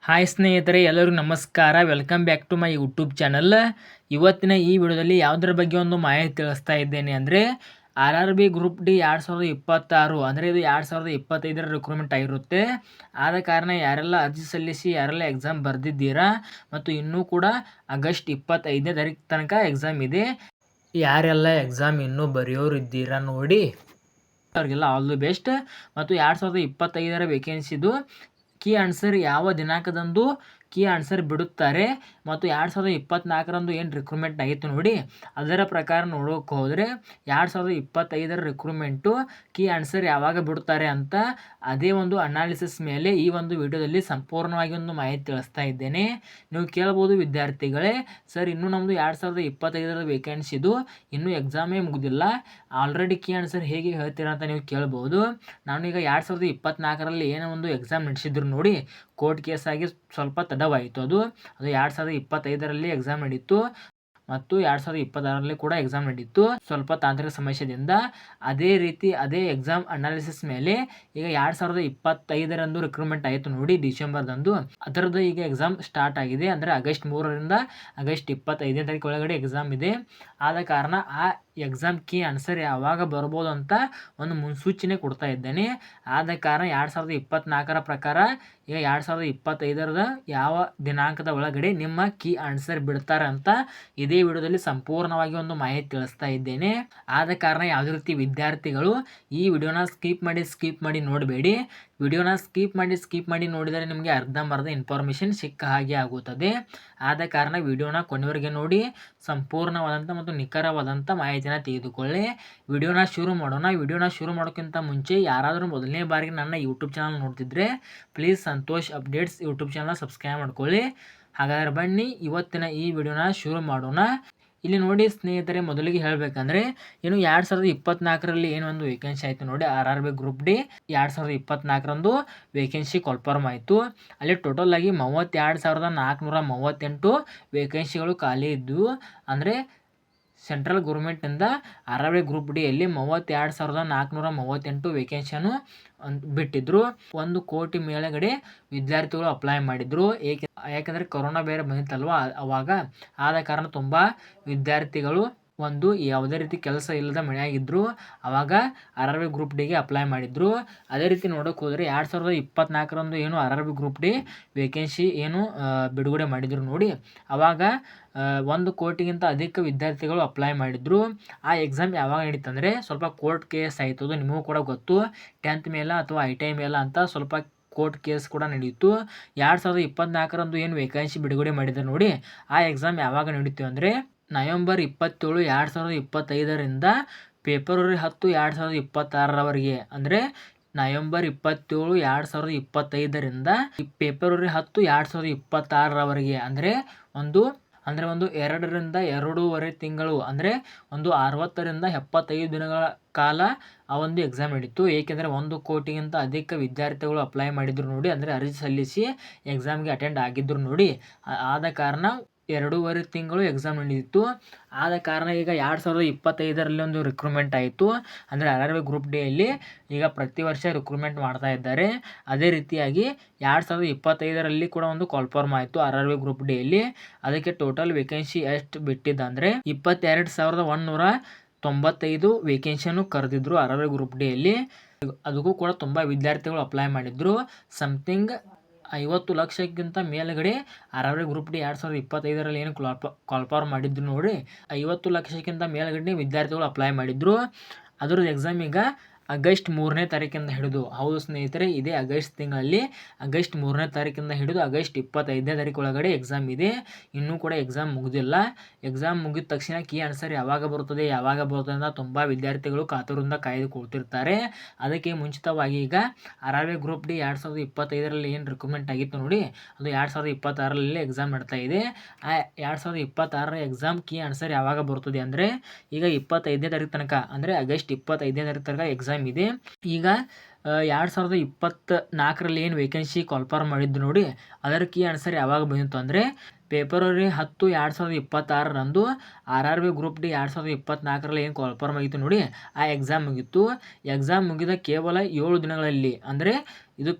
Hi ಸ್ನೇಹಿತರೆ, ಎಲ್ಲರಿಗೂ ನಮಸ್ಕಾರ. Welcome back to my YouTube channel. ಇವತ್ತಿನ ಈ ವಿಡಿಯೋದಲ್ಲಿ ಯಾವುದರ ಬಗ್ಗೆ ಒಂದು ಮಾಹಿತಿ ತಿಳಿಸ್ತಾ ಇದ್ದೇನೆ ಅಂದರೆ RRB ಗ್ರೂಪ್ ಡಿ 2026 ಅಂದರೆ ಇದು 2025ರ ರಿಕ್ರೂಟ್ಮೆಂಟ್ ಆಗಿರುತ್ತೆ. ಆದ ಕಾರಣ ಯಾರೆಲ್ಲ ಅರ್ಜಿ ಸಲ್ಲಿಸಿ ಯಾರೆಲ್ಲ ಎಕ್ಸಾಮ್ ಬರೆದಿದ್ದೀರಾ ಮತ್ತು ಇನ್ನೂ ಕೂಡ ಆಗಸ್ಟ್ 25ನೇ ತಾರೀಕು ತನಕ ಎಕ್ಸಾಮ್ ಇದೆ. ಯಾರೆಲ್ಲ ಎಕ್ಸಾಮ್ ಇನ್ನೂ ಬರೆಯೋರು ಇದ್ದೀರಾ ನೋಡಿ, ಅವ್ರಿಗೆಲ್ಲ ಆಲ್ ದಿ ಬೆಸ್ಟ್. ಮತ್ತು 2025ರ ವೇಕೆನ್ಸಿದು ಕೀ ಆನ್ಸರ್ ಯಾವ ದಿನಾಂಕದಂದು ಕೀ ಆನ್ಸರ್ ಬಿಡುತ್ತಾರೆ ಮತ್ತು 2024ರಂದು ಏನು ರಿಕ್ರೂಟ್ಮೆಂಟ್ ಆಗಿತ್ತು ನೋಡಿ, ಅದರ ಪ್ರಕಾರ ನೋಡೋಕೆ ಹೋದರೆ 2025ರ ರಿಕ್ರೂಟ್ಮೆಂಟು ಕೀ ಆನ್ಸರ್ ಯಾವಾಗ ಬಿಡುತ್ತಾರೆ ಅಂತ ಅದೇ ಒಂದು ಅನಾಲಿಸಿಸ್ ಮೇಲೆ ಈ ಒಂದು ವಿಡಿಯೋದಲ್ಲಿ ಸಂಪೂರ್ಣವಾಗಿ ಒಂದು ಮಾಹಿತಿ ತಿಳಿಸ್ತಾ ಇದ್ದೇನೆ. ನೀವು ಕೇಳ್ಬೋದು ವಿದ್ಯಾರ್ಥಿಗಳೇ, ಸರ್ ಇನ್ನೂ ನಮ್ಮದು 2025ರ ವೇಕೆನ್ಸಿದು ಇನ್ನೂ ಎಕ್ಸಾಮೇ ಮುಗಿದಿಲ್ಲ, ಆಲ್ರೆಡಿ ಕೀ ಆನ್ಸರ್ ಹೇಗೆ ಹೇಳ್ತೀರಾ ಅಂತ ನೀವು ಕೇಳ್ಬೋದು. ನಾನು ಈಗ 2024ರಲ್ಲಿ ಏನೋ ಒಂದು ಎಕ್ಸಾಮ್ ನಡೆಸಿದ್ರು ನೋಡಿ, ಕೋರ್ಟ್ ಕೇಸ್ ಆಗಿ ಸ್ವಲ್ಪ ತಡವಾಯಿತು. ಅದು 2025ರಲ್ಲಿ ಎಕ್ಸಾಮ್ ನಡೀತು ಮತ್ತು 2026ರಲ್ಲಿ ಕೂಡ ಎಕ್ಸಾಮ್ ನಡೀತು. ಸ್ವಲ್ಪ ತಾಂತ್ರಿಕ ಸಮಸ್ಯೆಯಿಂದ ಅದೇ ಎಕ್ಸಾಮ್ ಅನಾಲಿಸಿಸ್ ಮೇಲೆ ಈಗ 2025ರಂದು ರಿಕ್ರೂಟ್ಮೆಂಟ್ ಆಯಿತು ನೋಡಿ, ಡಿಸೆಂಬರ್ದಂದು. ಅದರದ್ದು ಈಗ ಎಕ್ಸಾಮ್ ಸ್ಟಾರ್ಟ್ ಆಗಿದೆ. ಅಂದರೆ ಆಗಸ್ಟ್ 3ರಿಂದ ಆಗಸ್ಟ್ 25ನೇ ತಾರೀಕು ಒಳಗಡೆ ಎಕ್ಸಾಮ್ ಇದೆ. ಆದ ಕಾರಣ ಆ ಎಕ್ಸಾಮ್ ಕೀ ಆನ್ಸರ್ ಯಾವಾಗ ಬರ್ಬೋದು ಅಂತ ಒಂದು ಮುನ್ಸೂಚನೆ ಕೊಡ್ತಾ ಇದ್ದೇನೆ. ಆದ ಕಾರಣ 2024ರ ಪ್ರಕಾರ ಈಗ 2025ರದ ಯಾವ ದಿನಾಂಕದ ಒಳಗಡೆ ನಿಮ್ಮ ಕೀ ಆನ್ಸರ್ ಬಿಡ್ತಾರೆ ಅಂತ ಇದೇ ವಿಡಿಯೋದಲ್ಲಿ ಸಂಪೂರ್ಣವಾಗಿ ಒಂದು ಮಾಹಿತಿ ತಿಳಿಸ್ತಾ ಇದ್ದೇನೆ. ಆದ ಕಾರಣ ಯಾವುದೇ ರೀತಿ ವಿದ್ಯಾರ್ಥಿಗಳು ಈ ವಿಡಿಯೋನ ಸ್ಕಿಪ್ ಮಾಡಿ ನೋಡಬೇಡಿ. ವಿಡಿಯೋನ ಸ್ಕಿಪ್ ಮಾಡಿ ನೋಡಿದರೆ ನಿಮಗೆ ಅರ್ಧಂಬರ್ಧ ಇನ್ಫಾರ್ಮೇಷನ್ ಸಿಕ್ಕ ಹಾಗೆ ಆಗುತ್ತದೆ. ಆದ ಕಾರಣ ವಿಡಿಯೋನ ಕೊನೆವರೆಗೆ ನೋಡಿ ಸಂಪೂರ್ಣವಾದಂಥ ಮತ್ತು ನಿಖರವಾದಂಥ ಮಾಹಿತಿನ ತೆಗೆದುಕೊಳ್ಳಿ. ವಿಡಿಯೋನ ಶುರು ಮಾಡೋಣ. ವಿಡಿಯೋನ ಶುರು ಮಾಡೋಕ್ಕಿಂತ ಮುಂಚೆ ಯಾರಾದರೂ ಮೊದಲನೇ ಬಾರಿಗೆ ನನ್ನ ಯೂಟ್ಯೂಬ್ ಚಾನಲ್ ನೋಡ್ತಿದ್ರೆ please Santosh updates YouTube channel subscribe ಮಾಡ್ಕೊಳ್ಳಿ. ಹಾಗಾದರೆ ಬನ್ನಿ ಇವತ್ತಿನ ಈ ವಿಡಿಯೋನ ಶುರು ಮಾಡೋಣ. ಇಲ್ಲಿ ನೋಡಿ ಸ್ನೇಹಿತರೆ, ಮೊದಲಿಗೆ ಹೇಳಬೇಕಂದ್ರೆ ಏನು 2024ರಲ್ಲಿ ಏನು ಒಂದು ವೇಕೆನ್ಸಿ ಆಯಿತು ನೋಡಿ, RRB ಗ್ರೂಪ್ ಡಿ 2024ರಂದು ವೇಕೆನ್ಸಿ ಕನ್ಫರ್ಮ್ ಆಯಿತು. ಅಲ್ಲಿ ಟೋಟಲ್ ಆಗಿ 32,438 ವೇಕೆನ್ಸಿಗಳು ಖಾಲಿ ಇದ್ದವು. ಅಂದರೆ ಸೆಂಟ್ರಲ್ ಗೌರ್ಮೆಂಟಿಂದ RRB ಗ್ರೂಪ್ ಡಿಯಲ್ಲಿ 32,438 ವೇಕೆನ್ಸಿಯನ್ನು ಬಿಟ್ಟಿದ್ರು. 1 ಕೋಟಿ ಮೇಳಗಡೆ ವಿದ್ಯಾರ್ಥಿಗಳು ಅಪ್ಲೈ ಮಾಡಿದ್ರು. ಯಾಕೆಂದರೆ ಕೊರೋನಾ ಬೇರೆ ಬಂದಿತ್ತಲ್ವ ಅವಾಗ. ಆದ ಕಾರಣ ತುಂಬ ವಿದ್ಯಾರ್ಥಿಗಳು ಯಾವುದೇ ರೀತಿ ಕೆಲಸ ಇಲ್ಲದ ಮನೆಯಾಗಿದ್ದರು. ಆವಾಗ RRB ಗ್ರೂಪ್ ಡಿಗೆ ಅಪ್ಲೈ ಮಾಡಿದ್ರು. ಅದೇ ರೀತಿ ನೋಡೋಕೆ ಹೋದರೆ 2024ರಂದು ಏನು RRB ಗ್ರೂಪ್ ಡಿ ವೇಕೆನ್ಸಿ ಏನು ಬಿಡುಗಡೆ ಮಾಡಿದ್ರು ನೋಡಿ, ಆವಾಗ 1 ಕೋಟಿಗಿಂತ ಅಧಿಕ ವಿದ್ಯಾರ್ಥಿಗಳು ಅಪ್ಲೈ ಮಾಡಿದ್ರು. ಆ ಎಕ್ಸಾಮ್ ಯಾವಾಗ ನಡೀತಂದರೆ ಸ್ವಲ್ಪ ಕೋರ್ಟ್ ಕೇಸ್ ಆಯಿತು. ಅದು ನಿಮಗೂ ಕೂಡ ಗೊತ್ತು, 10th ಮೇಲೆ ಅಥವಾ ITI ಮೇಲೆ ಅಂತ ಸ್ವಲ್ಪ ಕೋರ್ಟ್ ಕೇಸ್ ಕೂಡ ನಡೆಯಿತು. 2024ರಂದು ಏನು ವೇಕೆನ್ಸಿ ಬಿಡುಗಡೆ ಮಾಡಿದ್ದಾರೆ ನೋಡಿ, ಆ ಎಕ್ಸಾಮ್ ಯಾವಾಗ ನಡೀತು ಅಂದರೆ ನವೆಂಬರ್ 27, 2025ರಿಂದ ಫೆಬ್ರವರಿ 10, 2026ರವರೆಗೆ. ಅಂದರೆ ನವೆಂಬರ್ 27, 2025ರಿಂದ ಫೆಬ್ರವರಿ 10, 2026ರವರೆಗೆ. ಅಂದರೆ ಒಂದು 2ರಿಂದ 2.5 ತಿಂಗಳು, ಅಂದರೆ ಒಂದು 60ರಿಂದ 75 ದಿನಗಳ ಕಾಲ ಆ ಒಂದು ಎಕ್ಸಾಮ್ ನಡೀತು. ಏಕೆಂದರೆ 1 ಕೋಟಿಗಿಂತ ಅಧಿಕ ವಿದ್ಯಾರ್ಥಿಗಳು ಅಪ್ಲೈ ಮಾಡಿದ್ರು ನೋಡಿ, ಅಂದರೆ ಅರ್ಜಿ ಸಲ್ಲಿಸಿ ಎಕ್ಸಾಮ್ಗೆ ಅಟೆಂಡ್ ಆಗಿದ್ರು ನೋಡಿ. ಆದ ಕಾರಣ 2.5 ತಿಂಗಳು ಎಕ್ಸಾಮ್ ನಡೆಯಿತು. ಆದ ಕಾರಣ ಈಗ 2025ರಲ್ಲಿ ಒಂದು ರಿಕ್ರೂಟ್ಮೆಂಟ್ ಆಯಿತು. ಅಂದರೆ RRB ಗ್ರೂಪ್ ಡಿಯಲ್ಲಿ ಈಗ ಪ್ರತಿ ವರ್ಷ ರಿಕ್ರೂಟ್ಮೆಂಟ್ ಮಾಡ್ತಾ ಇದ್ದಾರೆ. ಅದೇ ರೀತಿಯಾಗಿ 2025ರಲ್ಲಿ ಕೂಡ ಒಂದು ಕನ್ಫರ್ಮ್ ಆಯಿತು RRB ಗ್ರೂಪ್ ಡಿಯಲ್ಲಿ. ಅದಕ್ಕೆ ಟೋಟಲ್ ವೇಕೆನ್ಸಿ ಎಷ್ಟು ಬಿಟ್ಟಿದ್ದಂದರೆ 22,195 ವೇಕೆನ್ಸಿಯನ್ನು ಕರೆದಿದ್ರು RRB ಗ್ರೂಪ್ ಡಿಯಲ್ಲಿ. ಅದಕ್ಕೂ ಕೂಡ ತುಂಬ ವಿದ್ಯಾರ್ಥಿಗಳು ಅಪ್ಲೈ ಮಾಡಿದ್ರು. ಸಮಥಿಂಗ್ 50 ಲಕ್ಷಕ್ಕಿಂತ ಮೇಲ್ಗಡೆ RRB ಗ್ರೂಪ್ ಡಿ 2025ರಲ್ಲಿ ಏನು ಕನ್ಫರ್ಮ್ ಮಾಡಿದ್ರು ನೋಡಿ, 50 ಲಕ್ಷಕ್ಕಿಂತ ಮೇಲ್ಗಡೆ ವಿದ್ಯಾರ್ಥಿಗಳು ಅಪ್ಲೈ ಮಾಡಿದ್ರು. ಅದರದ್ದು ಎಕ್ಸಾಮ್ ಈಗ ಆಗಸ್ಟ್ 3ನೇ ತಾರೀಕಿಂದ ಹಿಡಿದು, ಹೌದು ಸ್ನೇಹಿತರೆ, ಇದೇ ಆಗಸ್ಟ್ ತಿಂಗಳಲ್ಲಿ ಆಗಸ್ಟ್ 3ನೇ ತಾರೀಕಿಂದ ಹಿಡಿದು ಆಗಸ್ಟ್ 25ನೇ ತಾರೀಕು ಒಳಗಡೆ ಎಕ್ಸಾಮ್ ಇದೆ. ಇನ್ನೂ ಕೂಡ ಎಕ್ಸಾಮ್ ಮುಗಿದಿಲ್ಲ. ಎಕ್ಸಾಮ್ ಮುಗಿದ ತಕ್ಷಣ ಕೀ ಆನ್ಸರ್ ಯಾವಾಗ ಬರುತ್ತದೆ ಅಂತ ತುಂಬ ವಿದ್ಯಾರ್ಥಿಗಳು ಕಾತುರದಿಂದ ಕಾಯ್ದುಕೊಳ್ತಿರ್ತಾರೆ. ಅದಕ್ಕೆ ಮುಂಚಿತವಾಗಿ ಈಗ RRB ಗ್ರೂಪ್ ಡಿ 2025ರಲ್ಲಿ ಏನು ರಿಕ್ರೂಟ್ಮೆಂಟ್ ಆಗಿತ್ತು ನೋಡಿ, ಅದು 2026ರಲ್ಲಿ ಎಕ್ಸಾಮ್ ನಡ್ತಾ ಇದೆ. ಆ 2026ರ ಎಕ್ಸಾಮ್ ಕೀ ಆನ್ಸರ್ ಯಾವಾಗ ಬರ್ತದೆ ಅಂದರೆ ಈಗ 25ನೇ ತಾರೀಕು ತನಕ, ಅಂದರೆ ಆಗಸ್ಟ್ 25ನೇ ತಾರೀಕು ತನಕ ಎಕ್ಸಾಮ್ ಇದೆ. ಈಗ 2024ರಲ್ಲಿ ಏನು ವೇಕೆನ್ಸಿ ಕನ್ಫರ್ಮ್ ಮಾಡಿದ್ದು ನೋಡಿ, ಅದರ ಕೀ ಆನ್ಸರ್ ಯಾವಾಗ ಬಂದಿತ್ತು ಅಂದರೆ ಫೆಬ್ರವರಿ 10, 2026ರಂದು RRB ಗ್ರೂಪ್ ಡಿ 2024ರಲ್ಲಿ ಏನು ಕನ್ಫರ್ಮ್ ಆಗಿತ್ತು ನೋಡಿ, ಆ ಎಕ್ಸಾಮ್ ಮುಗಿತು. ಎಕ್ಸಾಮ್ ಮುಗಿದ ಕೇವಲ 7 ದಿನಗಳಲ್ಲಿ, ಅಂದರೆ ಇದು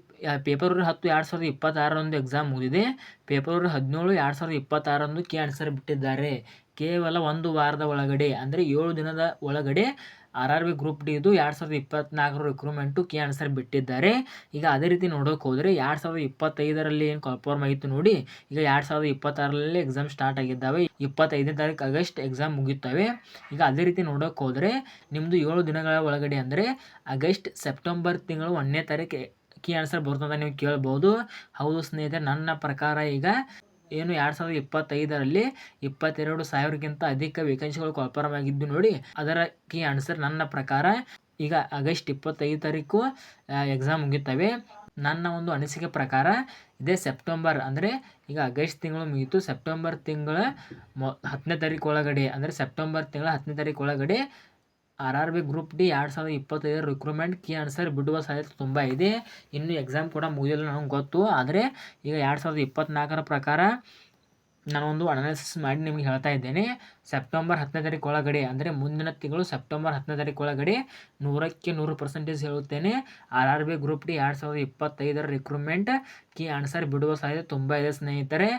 ಫೆಬ್ರವರಿ 10, 2026 ಎಕ್ಸಾಮ್ ಮುಗಿದಿದೆ. ಫೆಬ್ರವರಿ 17, 2026 ಕೀ ಆನ್ಸರ್ ಬಿಟ್ಟಿದ್ದಾರೆ. ಕೇವಲ ಒಂದು ವಾರದ ಒಳಗಡೆ ಅಂದರೆ 7 ದಿನದ ಒಳಗಡೆ RRB ಗ್ರೂಪ್ ಡಿ ಇದು 2024 ರಿಕ್ರೂಟ್ಮೆಂಟು ಕೀ ಆನ್ಸರ್ ಬಿಟ್ಟಿದ್ದಾರೆ. ಈಗ ಅದೇ ರೀತಿ ನೋಡೋಕೆ ಹೋದರೆ 2025ರಲ್ಲಿ ಏನು ಕನ್ಫರ್ಮ್ ಆಗಿತ್ತು ನೋಡಿ, ಈಗ 2026ರಲ್ಲಿ ಎಕ್ಸಾಮ್ ಸ್ಟಾರ್ಟ್ ಆಗಿದ್ದಾವೆ. 25ನೇ ತಾರೀಕು ಆಗಸ್ಟ್ ಎಕ್ಸಾಮ್ ಮುಗಿಯುತ್ತವೆ. ಈಗ ಅದೇ ರೀತಿ ನೋಡೋಕೆ ಹೋದರೆ ನಿಮ್ಮದು 7 ದಿನಗಳ ಒಳಗಡೆ ಅಂದರೆ ಆಗಸ್ಟ್ ಸೆಪ್ಟೆಂಬರ್ ತಿಂಗಳು 1ನೇ ತಾರೀಕು ಕೀ ಆನ್ಸರ್ ಬರ್ತದೆ ನೀವು ಕೇಳ್ಬೋದು. ಹೌದು ಸ್ನೇಹಿತರೆ, ನನ್ನ ಪ್ರಕಾರ ಈಗ ಏನು 2025ರಲ್ಲಿ 22,000ಕ್ಕಿಂತ ಅಧಿಕ ವೇಕೆನ್ಸಿಗಳು ಕನ್ಫರ್ಮ್ ಆಗಿದ್ದು ನೋಡಿ, ಅದರ ಕೀ ಆನ್ಸರ್ ನನ್ನ ಪ್ರಕಾರ ಈಗ ಆಗಸ್ಟ್ 25 ತಾರೀಕು ಎಕ್ಸಾಮ್ ಮುಗಿಯುತ್ತವೆ. ನನ್ನ ಒಂದು ಅನಿಸಿಕೆ ಪ್ರಕಾರ ಇದೇ ಸೆಪ್ಟೆಂಬರ್ ಅಂದರೆ ಈಗ ಆಗಸ್ಟ್ ತಿಂಗಳು ಮುಗಿಯಿತು, ಸೆಪ್ಟೆಂಬರ್ ತಿಂಗಳ 10ನೇ ತಾರೀಕು ಒಳಗಡೆ ಅಂದರೆ ಸೆಪ್ಟೆಂಬರ್ ತಿಂಗಳ 10ನೇ ತಾರೀಕು ಒಳಗಡೆ RRB group D 2025 recruitment key answer ಬಿಡುವ ಸಾಧ್ಯತೆ ತುಂಬ ಇದೆ. ಇನ್ನು ಎಕ್ಸಾಮ್ ಕೂಡ ಮುಗಿದಿಲ್ಲ ನನಗೆ ಗೊತ್ತು, ಆದರೆ ಈಗ 2024 ಪ್ರಕಾರ ನಾನೊಂದು ಅನಾಲಿಸಿಸ್ ಮಾಡಿ ನಿಮಗೆ ಹೇಳ್ತಾ ಇದ್ದೇನೆ. ಸೆಪ್ಟೆಂಬರ್ 10ನೇ ತಾರೀಕು ಒಳಗಡೆ ಅಂದರೆ ಮುಂದಿನ ತಿಂಗಳು ಸೆಪ್ಟೆಂಬರ್ 10ನೇ ತಾರೀಕು ಒಳಗಡೆ 100ಕ್ಕೆ 100% ಹೇಳುತ್ತೇನೆ, RRB group D 2025 recruitment key answer ಬಿಡುವ ಸಾಧ್ಯತೆ ತುಂಬ ಇದೆ ಸ್ನೇಹಿತರೆ.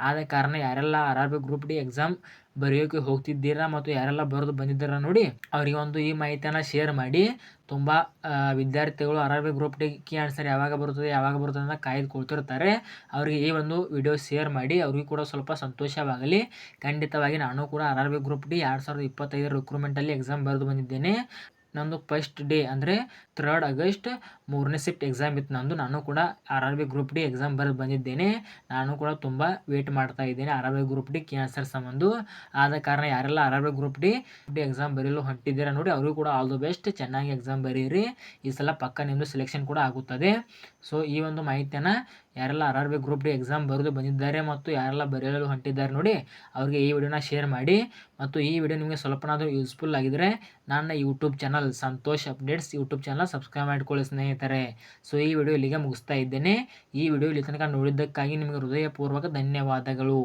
ಆದ ಕಾರಣ ಯಾರೆಲ್ಲ RRB ಗ್ರೂಪ್ ಡಿ ಎಕ್ಸಾಮ್ ಬರೆಯೋಕ್ಕೆ ಹೋಗ್ತಿದ್ದೀರಾ ಮತ್ತು ಯಾರೆಲ್ಲ ಬರೆದು ಬಂದಿದ್ದೀರಾ ನೋಡಿ, ಅವರಿಗೆ ಒಂದು ಈ ಮಾಹಿತಿಯನ್ನು ಶೇರ್ ಮಾಡಿ. ತುಂಬ ವಿದ್ಯಾರ್ಥಿಗಳು RRB group D key answer ಯಾವಾಗ ಬರುತ್ತದೆ ಅಂತ ಕಾಯ್ದುಕೊಳ್ತಿರ್ತಾರೆ. ಅವರಿಗೆ ಈ ಒಂದು ವಿಡಿಯೋ ಶೇರ್ ಮಾಡಿ, ಅವ್ರಿಗೂ ಕೂಡ ಸ್ವಲ್ಪ ಸಂತೋಷವಾಗಲಿ. ಖಂಡಿತವಾಗಿ ನಾನು ಕೂಡ RRB ಗ್ರೂಪ್ ಡಿ 2025 ರಿಕ್ರೂಟ್ಮೆಂಟಲ್ಲಿ ಎಕ್ಸಾಮ್ ಬರೆದು ಬಂದಿದ್ದೇನೆ. ನಂದು ಫಸ್ಟ್ ಡೇ ಅಂದರೆ 3rd ಆಗಸ್ಟ್ 3ನೇ ಶಿಫ್ಟ್ ಎಕ್ಸಾಮ್ ಇತ್ತು ನಂದು. ನಾನು ಕೂಡ RRB ಗ್ರೂಪ್ ಡಿ ಎಕ್ಸಾಮ್ ಬರೆದು ಬಂದಿದ್ದೇನೆ. ನಾನು ಕೂಡ ತುಂಬ ವೇಟ್ ಮಾಡ್ತಾ ಇದ್ದೇನೆ RRB group D key answer ಸಂಬಂಧ. ಆದ ಕಾರಣ ಯಾರೆಲ್ಲ RRB ಗ್ರೂಪ್ ಡಿ ಎಕ್ಸಾಮ್ ಬರೆಯಲು ಹೊಂಟಿದ್ದೀರಾ ನೋಡಿ, ಅವರಿಗೂ ಕೂಡ ಆಲ್ ದಿ ಬೆಸ್ಟ್. ಚೆನ್ನಾಗಿ ಎಕ್ಸಾಮ್ ಬರೀರಿ, ಈ ಸಲ ಪಕ್ಕ ನಿಮ್ಮದು ಸೆಲೆಕ್ಷನ್ ಕೂಡ ಆಗುತ್ತದೆ. ಸೊ ಈ ಒಂದು ಮಾಹಿತಿಯನ್ನು ಯಾರೆಲ್ಲ RRB ಗ್ರೂಪ್ ಡಿ ಎಕ್ಸಾಮ್ ಬರೆದು ಬಂದಿದ್ದಾರೆ ಮತ್ತು ಯಾರೆಲ್ಲ ಬರೆಯಲು ಹೊಂಟಿದ್ದಾರೆ ನೋಡಿ, ಅವರಿಗೆ ಈ ವಿಡಿಯೋನ ಶೇರ್ ಮಾಡಿ. ಮತ್ತು ಈ ವಿಡಿಯೋ ನಿಮಗೆ ಸ್ವಲ್ಪನಾದರೂ ಯೂಸ್ಫುಲ್ ಆಗಿದ್ದರೆ ನನ್ನ YouTube channel Santosh updates YouTube channel subscribe ಮಾಡಿಕೊಳ್ಳಿ ಸ್ನೇಹಿತರೆ. ಸೊ ಈ ವಿಡಿಯೋ ಇಲ್ಲಿಗೆ ಮುಗಿಸ್ತಾ ಇದ್ದೇನೆ. ಈ ವಿಡಿಯೋ ಇಲ್ಲಿ ತನಕ ನೋಡಿದ್ದಕ್ಕಾಗಿ ನಿಮಗೆ ಹೃದಯಪೂರ್ವಕ ಧನ್ಯವಾದಗಳು.